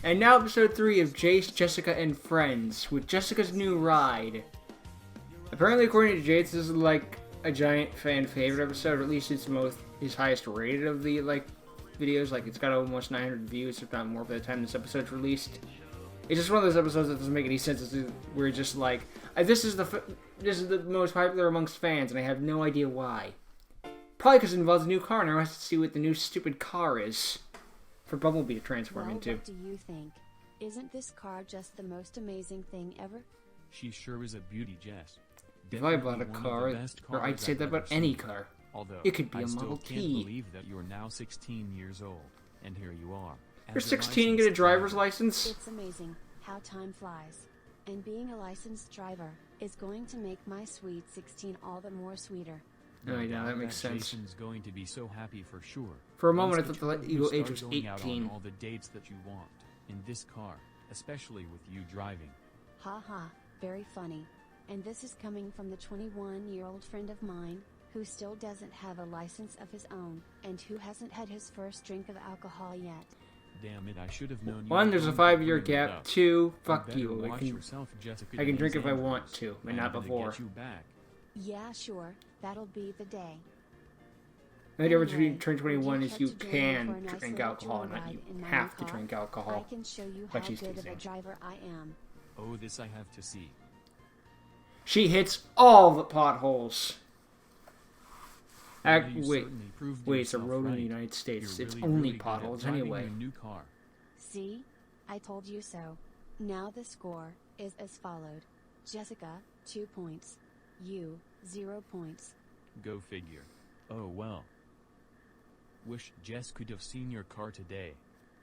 And now episode 3 of Jace, Jessica, and Friends, with Jessica's new ride. Apparently, according to Jace, this is like a giant fan favorite episode, or at least it's his highest rated of the videos. Like, it's got almost 900 views, if not more, by the time this episode's released. It's just one of those episodes that doesn't make any sense. We're just like, this is the most popular amongst fans, and I have no idea why. Probably because it involves a new car, and I want to see what the new stupid car is for Bumblebee to transform into. What do you think? Isn't this car just the most amazing thing ever? She sure is a beauty, Jess. If I bought a car, or I'd say that about any car. Although, it could be I a Model still T. can't believe that you're now 16 years old, and here you are. You're 16 and get a driver's license? It's amazing how time flies. And being a licensed driver is going to make my sweet 16 all the more sweeter. Oh yeah, that makes sense. Jason's going to be so happy for sure. For a moment, I thought the legal age was going out 18. on all the dates that you want in this car, especially with you driving. Ha ha, very funny. And this is coming from the 21-year-old friend of mine, who still doesn't have a license of his own, and who hasn't had his first drink of alcohol yet. Damn it, I should have known you. 1, there's a 5-year gap. 2, fuck you. Watch yourself, Jessica, I can drink if I want to, but not before. Get you back. Yeah, sure, that'll be the day. The difference between turn 21 is you can drink alcohol, not you have to drink I alcohol. can show you how But she's good of a teasing. driver I am. Oh, this I have to see. She hits all the potholes. Well, you Wait, certainly proved it's a yourself road in right. the United States. You're It's really, only really good at potholes driving anyway. your new car. See? I told you so. Now the score is as followed. Jessica, 2 points. You, 0 points. Go figure. Oh well. Wish Jess could have seen your car today.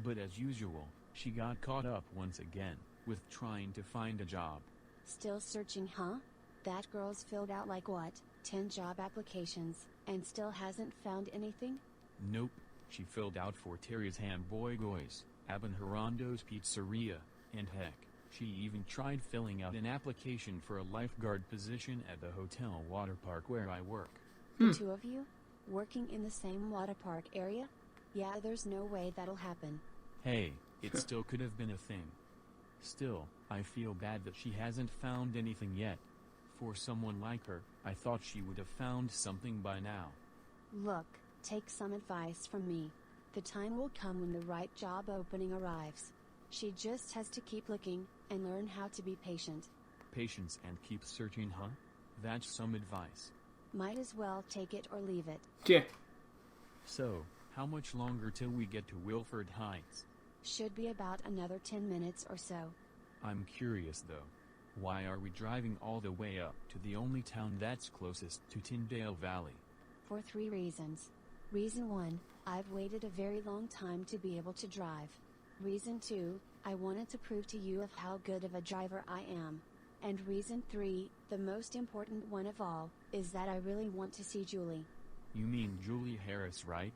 But as usual, she got caught up once again with trying to find a job. Still searching, huh? That girl's filled out like what, 10 job applications, and still hasn't found anything? Nope, she filled out for Terry's Hamburgues, Abenherondo's Pizzeria, and heck, she even tried filling out an application for a lifeguard position at the hotel water park where I work. The two of you? Working in the same water park area? Yeah, there's no way that'll happen. Hey, it still could have been a thing. Still, I feel bad that she hasn't found anything yet. For someone like her, I thought she would have found something by now. Look, take some advice from me. The time will come when the right job opening arrives. She just has to keep looking, and learn how to be patient. Patience and keep searching, huh? That's some advice. Might as well take it or leave it. Yeah. So, how much longer till we get to Wilford Heights? Should be about another 10 minutes or so. I'm curious though. Why are we driving all the way up to the only town that's closest to Tyndale Valley? For 3 reasons. Reason 1, I've waited a very long time to be able to drive. Reason 2, I wanted to prove to you of how good of a driver I am. And reason 3, the most important one of all, is that I really want to see Julie. You mean Julie Harris, right?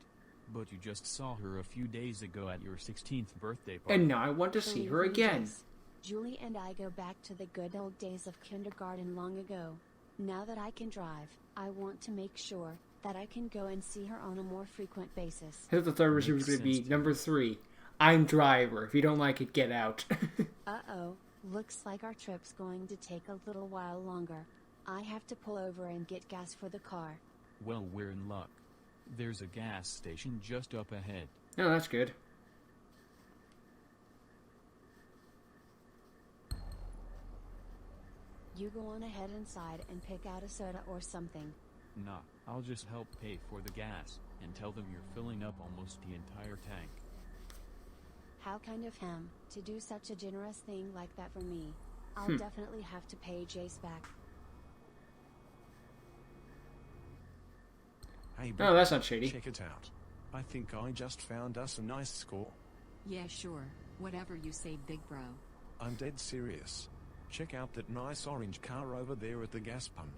But you just saw her a few days ago at your 16th birthday party. And now I want to see Believe her me, again. Jace, Julie and I go back to the good old days of kindergarten long ago. Now that I can drive, I want to make sure that I can go and see her on a more frequent basis. I thought the third receiver was going to be number 3. I'm driver. If you don't like it, get out. Uh-oh, looks like our trip's going to take a little while longer. I have to pull over and get gas for the car. Well, we're in luck. There's a gas station just up ahead. No, that's good. You go on ahead inside and pick out a soda or something. Nah, I'll just help pay for the gas, and tell them you're filling up almost the entire tank. How kind of him to do such a generous thing like that for me. I'll definitely have to pay Jace back. Hey, No, that's not shady. check it out. I think I just found us a nice score. Yeah, sure. Whatever you say, big bro. I'm dead serious. Check out that nice orange car over there at the gas pump.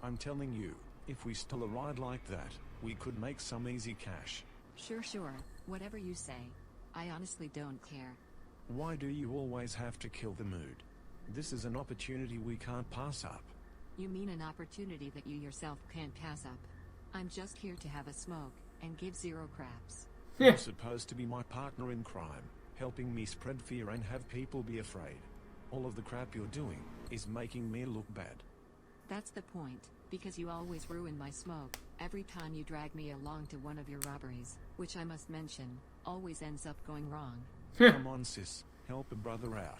I'm telling you, if we stole a ride like that, we could make some easy cash. Sure. Whatever you say. I honestly don't care. Why do you always have to kill the mood? This is an opportunity we can't pass up. You mean an opportunity that you yourself can't pass up. I'm just here to have a smoke, and give 0 craps. Yeah. You're supposed to be my partner in crime. helping me spread fear and have people be afraid. All of the crap you're doing is making me look bad. That's the point, because you always ruin my smoke every time you drag me along to one of your robberies, which I must mention, always ends up going wrong. Come on sis, help a brother out.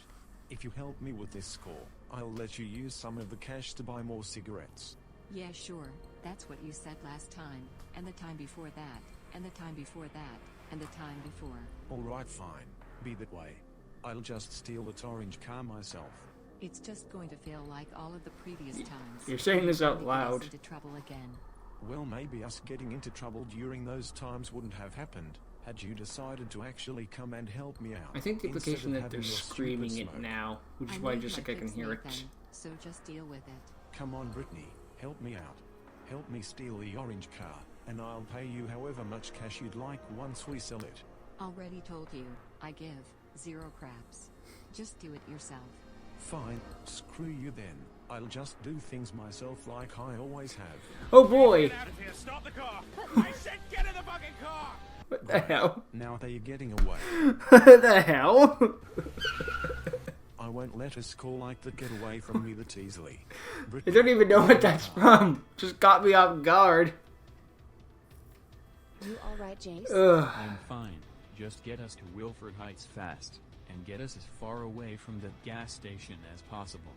If you help me with this score, I'll let you use some of the cash to buy more cigarettes. Yeah, sure, that's what you said last time, and the time before that, and the time before that, and the time before. Alright fine, be that way. I'll just steal that orange car myself. It's just going to feel like all of the previous times. You're saying this out Get us loud. into trouble again. Well, maybe us getting into trouble during those times wouldn't have happened had you decided to actually come and help me out. I think the instead implication of that they're having your stupid screaming it smoke. now, which is I why need my Jessica can fix, hear it. Nathan, so just deal with it. Come on, Brittany, help me out. Help me steal the orange car, and I'll pay you however much cash you'd like once we sell it. Already told you, I give 0 craps. Just do it yourself. Fine, screw you then. I'll just do things myself like I always have. Oh boy! Get out of here! Stop the car! I said get in the fucking car! What the hell? Now they're getting away. What the hell? I won't let a score like that get away from me that easily. I Brittany, don't even know what that's from. Just got me off guard. You alright, Jace? Ugh. I'm fine. Just get us to Wilford Heights fast, and get us as far away from the gas station as possible.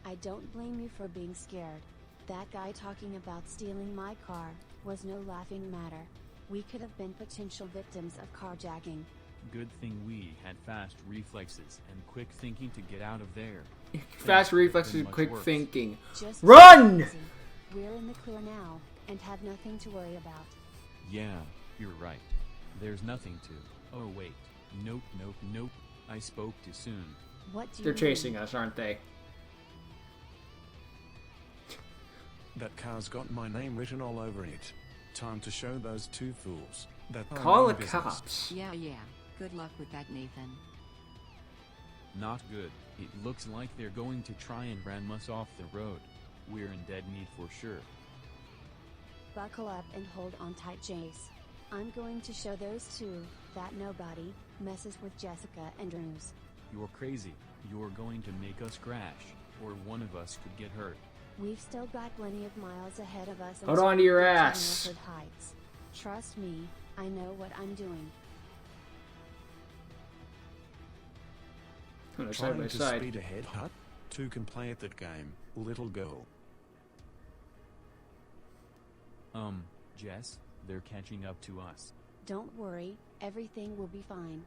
I don't blame you for being scared. That guy talking about stealing my car was no laughing matter. We could have been potential victims of carjacking. Good thing we had fast reflexes and quick thinking to get out of there. Fast Things could have reflexes been and much quick worse. thinking. Just Run! take it easy. We're in the clear now, and have nothing to worry about. Yeah, you're right. There's nothing to. Oh wait. Nope, nope, nope. I spoke too soon. What do They're you chasing mean? us, aren't they? that car's got my name written all over it. Time to show those two fools that I Call mean the business. cops. Yeah. Good luck with that, Nathan. Not good. It looks like they're going to try and ram us off the road. We're in dead meat for sure. Buckle up and hold on tight, Jace. I'm going to show those two that nobody messes with Jessica and Drews. You're crazy. You're going to make us crash, or one of us could get hurt. We've still got plenty of miles ahead of us. Hold until on to we your get ass. Milford Heights. Trust me, I know what I'm doing. Oh, they're side Trying by to side. speed ahead, huh? Two can play at that game, little girl. Jess, they're catching up to us. Don't worry, everything will be fine.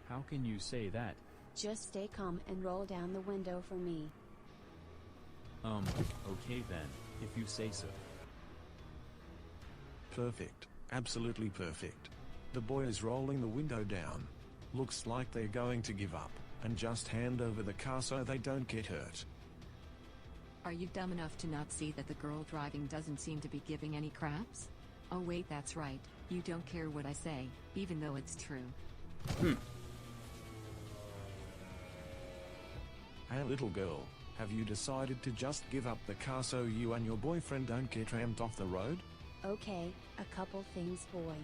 How can you say that? Just stay calm and roll down the window for me. Okay then, if you say so. Perfect, absolutely perfect. The boy is rolling the window down. Looks like they're going to give up, and just hand over the car so they don't get hurt. Are you dumb enough to not see that the girl driving doesn't seem to be giving any craps? Oh wait, that's right, you don't care what I say, even though it's true. Hey little girl, have you decided to just give up the car so you and your boyfriend don't get rammed off the road? Okay, a couple things, boy.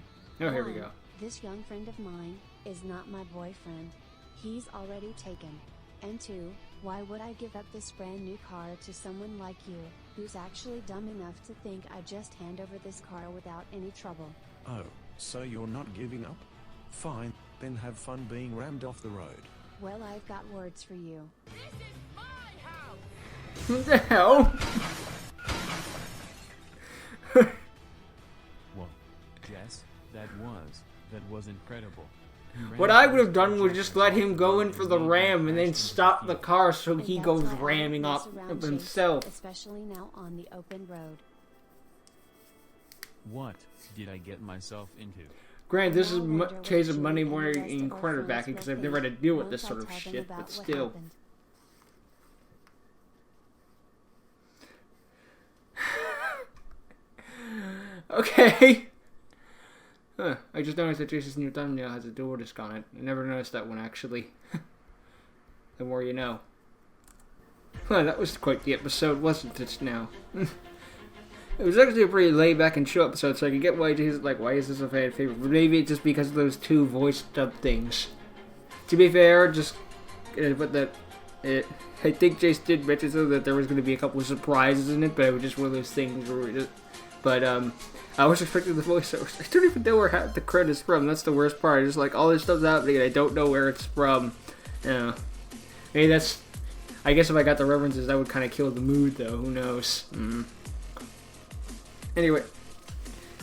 Oh, here we One, go. This young friend of mine is not my boyfriend. He's already taken. And 2, why would I give up this brand new car to someone like you, who's actually dumb enough to think I just hand over this car without any trouble? Oh, so you're not giving up? Fine, then have fun being rammed off the road. Well, I've got words for you. What the hell? Well, Jess, that was incredible. You ran What I past would have done the was jet just and let him saw go it in for as the they ram and then crashed into stop the field. car so And he that's goes why I don't ramming mess off around, of Jace, himself. especially now on the open road. What did I get myself into? Granted, this is Now I wonder what Chase of Julie Money and the morning rest in of our quarterbacking friends because will I've never had to think deal with once this I sort of tell them shit, about but what still. happened. Okay. Huh, I just noticed that Jace's new thumbnail has a dual disc on it. I never noticed that one, actually. The more you know. Huh, that was quite the episode, wasn't it, now? It was actually a pretty laid-back and chill episode, so I can get why Jace, like, why is this a fan favorite? But maybe it's just because of those two voice dub things. To be fair, just but that I think Jace did mention so that there was going to be a couple of surprises in it, but it was just one of those things where we just. But I was expecting the voiceover. I don't even know where the credit's from. That's the worst part. Just like all this stuff's happening, and I don't know where it's from. Maybe that's. I guess if I got the references, that would kind of kill the mood, though. Who knows? Anyway,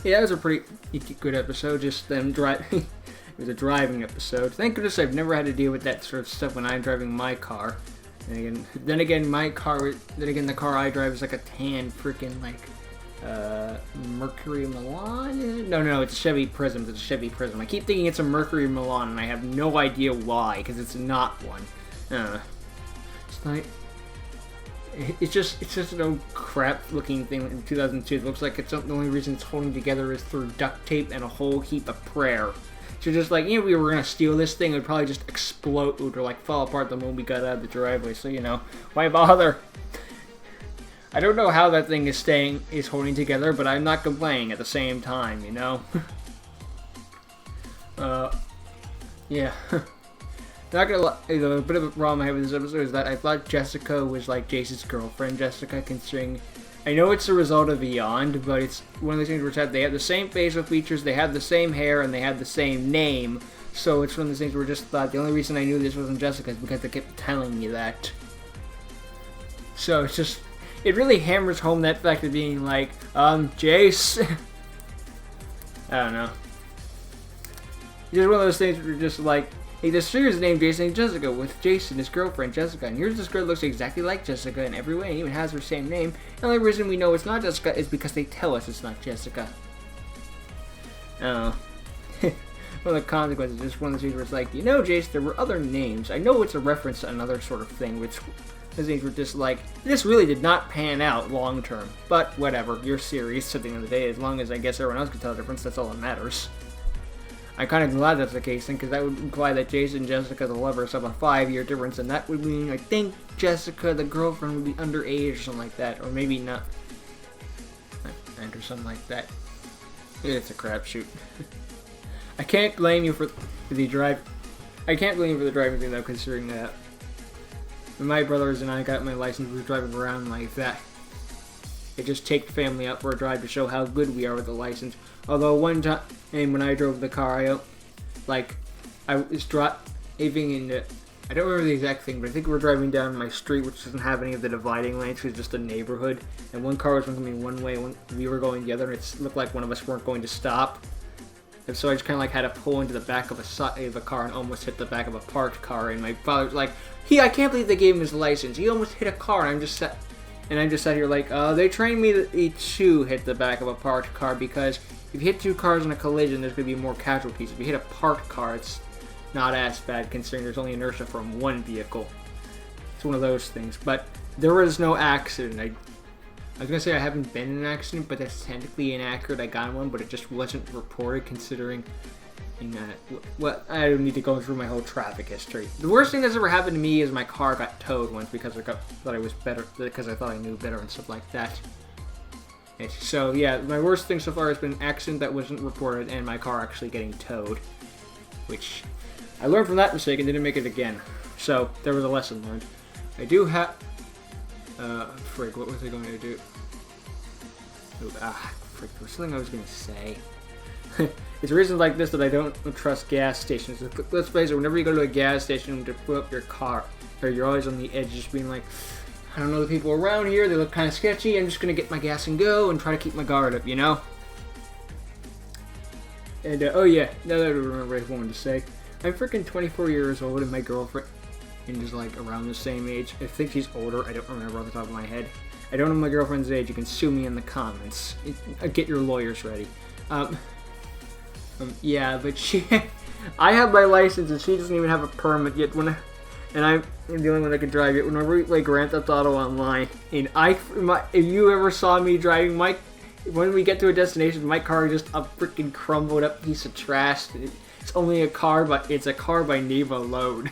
yeah, that was a pretty good episode. Just them driving. It was a driving episode. Thank goodness I've never had to deal with that sort of stuff when I'm driving my car. And then again, the car I drive is like a tan freaking like Mercury Milan. No, it's a Chevy Prism. It's a Chevy Prism. I keep thinking it's a Mercury Milan, and I have no idea why, because it's not one. It's like it's just an old crap looking thing in 2002. It looks like it's the only reason it's holding together is through duct tape and a whole heap of prayer. So just like, if we were gonna steal this thing, it would probably just explode or like fall apart the moment we got out of the driveway. So why bother? I don't know how that thing is holding together, but I'm not complaining at the same time, yeah. Not gonna lie, a bit of a problem I have with this episode is that I thought Jessica was like Jace's girlfriend, Jessica, considering I know it's a result of Beyond, but it's one of those things where they have the same facial features, they have the same hair, and they have the same name. So it's one of those things where I just thought the only reason I knew this wasn't Jessica is because they kept telling me that. So it's just, it really hammers home that fact of being like, Jace. I don't know. It's just one of those things where you're just like, hey, this series is named Jason and Jessica with Jason, his girlfriend Jessica, and here's this girl that looks exactly like Jessica in every way and even has her same name. The only reason we know it's not Jessica is because they tell us it's not Jessica. Oh. One of the consequences is just one of the things where it's like, Jace, there were other names. I know it's a reference to another sort of thing, which the things were just like, this really did not pan out long term. But whatever, your series at the end of the day, as long as I guess everyone else can tell the difference, that's all that matters. I'm kind of glad that's the case, because that would imply that Jason and Jessica, the lovers, have a 5-year difference, and that would mean, I think, Jessica, the girlfriend, would be underage or something like that, or maybe not, or something like that. It's a crapshoot. I can't blame you for the drive. I can't blame you for the driving thing, though, considering that when my brothers and I got my license, we were driving around like that. It just take the family out for a drive to show how good we are with the license. Although one time, and when I drove the car, I was driving in the, I don't remember the exact thing, but I think we were driving down my street, which doesn't have any of the dividing lanes, it's just a neighborhood, and one car was coming one way, and we were going the other, and it looked like one of us weren't going to stop. And so I just kind of like had to pull into the back of a car and almost hit the back of a parked car, and my father was like, I can't believe they gave him his license. He almost hit a car, and I'm just sat here like, they trained me to hit the back of a parked car, because if you hit two cars in a collision, there's going to be more casualties. If you hit a parked car, it's not as bad, considering there's only inertia from one vehicle. It's one of those things. But there was no accident. I was going to say I haven't been in an accident, but that's technically inaccurate. I got in one, but it just wasn't reported, considering I don't need to go through my whole traffic history. The worst thing that's ever happened to me is my car got towed once because I thought I was better, because I thought I knew better and stuff like that. So yeah, my worst thing so far has been an accident that wasn't reported and my car actually getting towed, which I learned from that mistake and didn't make it again. So there was a lesson learned. I do have frig, what was I going to do? Frig, there was something I was going to say. It's reasons like this that I don't trust gas stations. Let's face it, whenever you go to a gas station to fill up your car, you're always on the edge, just being like, I don't know the people around here, they look kind of sketchy, I'm just going to get my gas and go and try to keep my guard up, And, oh yeah, now that I remember what I wanted to say. I'm freaking 24 years old and my girlfriend is like around the same age. I think she's older, I don't remember off the top of my head. I don't know my girlfriend's age, you can sue me in the comments. Get your lawyers ready. Yeah, but I have my license and she doesn't even have a permit yet. And I'm the only one that can drive it. Whenever we play Grand Theft Auto online, and if you ever saw me driving when we get to a destination, my car is just a freaking crumbled up piece of trash. It's only a car, but it's a car by name alone.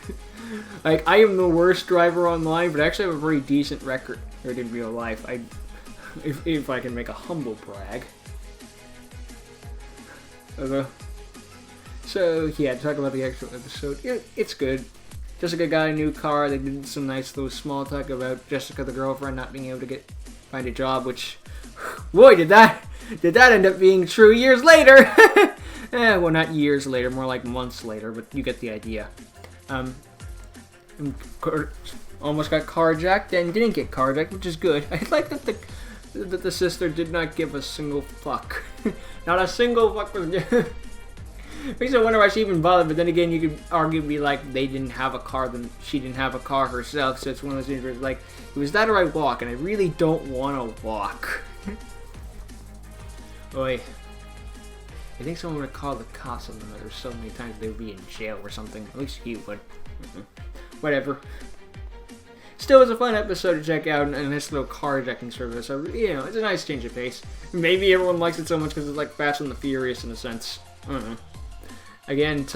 Like, I am the worst driver online, but I actually have a very decent record in real life. If I can make a humble brag. So, yeah, to talk about the actual episode, it's good. Jessica got a new car. They did some nice little small talk about Jessica, the girlfriend, not being able to find a job, which, boy, did that end up being true years later. Well, not years later, more like months later, but you get the idea. Almost got carjacked and didn't get carjacked, which is good. I like that the sister did not give a single fuck. Not a single fuck was makes me wonder why she even bothered, but then again, you could arguably like they didn't have a car, then she didn't have a car herself, so it's one of those things where it's like, it was that or I walk, and I really don't want to walk. Oi. I think someone would call the cops on them. There's so many times they would be in jail or something. At least he would. Whatever. Still, it's a fun episode to check out, and a nice little carjacking service. So, it's a nice change of pace. Maybe everyone likes it so much because it's like Fast and the Furious in a sense. I don't know. Again,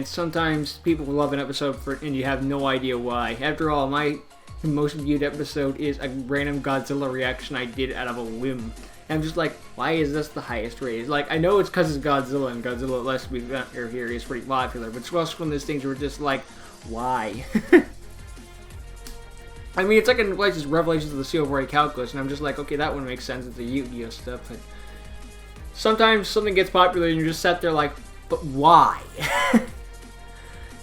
sometimes people love an episode and you have no idea why. After all, my most viewed episode is a random Godzilla reaction I did out of a whim. And I'm just like, why is this the highest rated? Like, I know it's because it's Godzilla, and Godzilla Last Week here is pretty popular, but it's also one of those things where just like, why? I mean, it's like in places Revelations of the Silver Ray Calculus, and I'm just like, okay, that one makes sense. It's the Yu-Gi-Oh stuff, but sometimes something gets popular and you just sat there like, but why?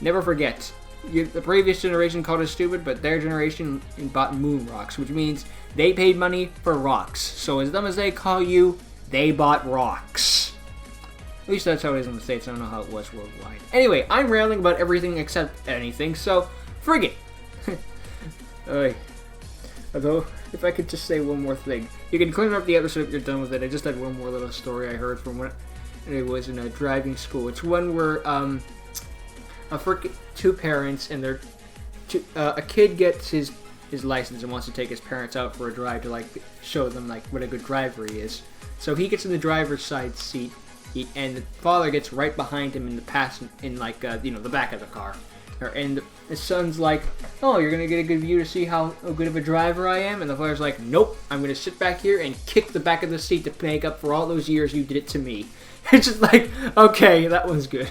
Never forget, the previous generation called us stupid, but their generation bought moon rocks, which means they paid money for rocks. So as dumb as they call you, they bought rocks. At least that's how it is in the States. I don't know how it was worldwide. Anyway, I'm railing about everything except anything, so frig it. Although, if I could just say one more thing. You can clean up the episode if you're done with it. I just had one more little story I heard from when it was in a driving school. It's one where two parents and a kid gets his license and wants to take his parents out for a drive to like show them like what a good driver he is. So he gets in the driver's side seat, and the father gets right behind him in the the back of the car. And his son's like, "Oh, you're gonna get a good view to see how good of a driver I am." And the father's like, "Nope, I'm gonna sit back here and kick the back of the seat to make up for all those years you did it to me." It's just like, okay, that one's good.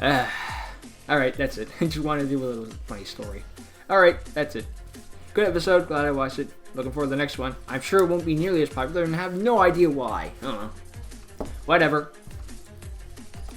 Alright, that's it. I just wanted to do a little funny story. Alright, that's it. Good episode, glad I watched it. Looking forward to the next one. I'm sure it won't be nearly as popular and I have no idea why. I don't know. Whatever.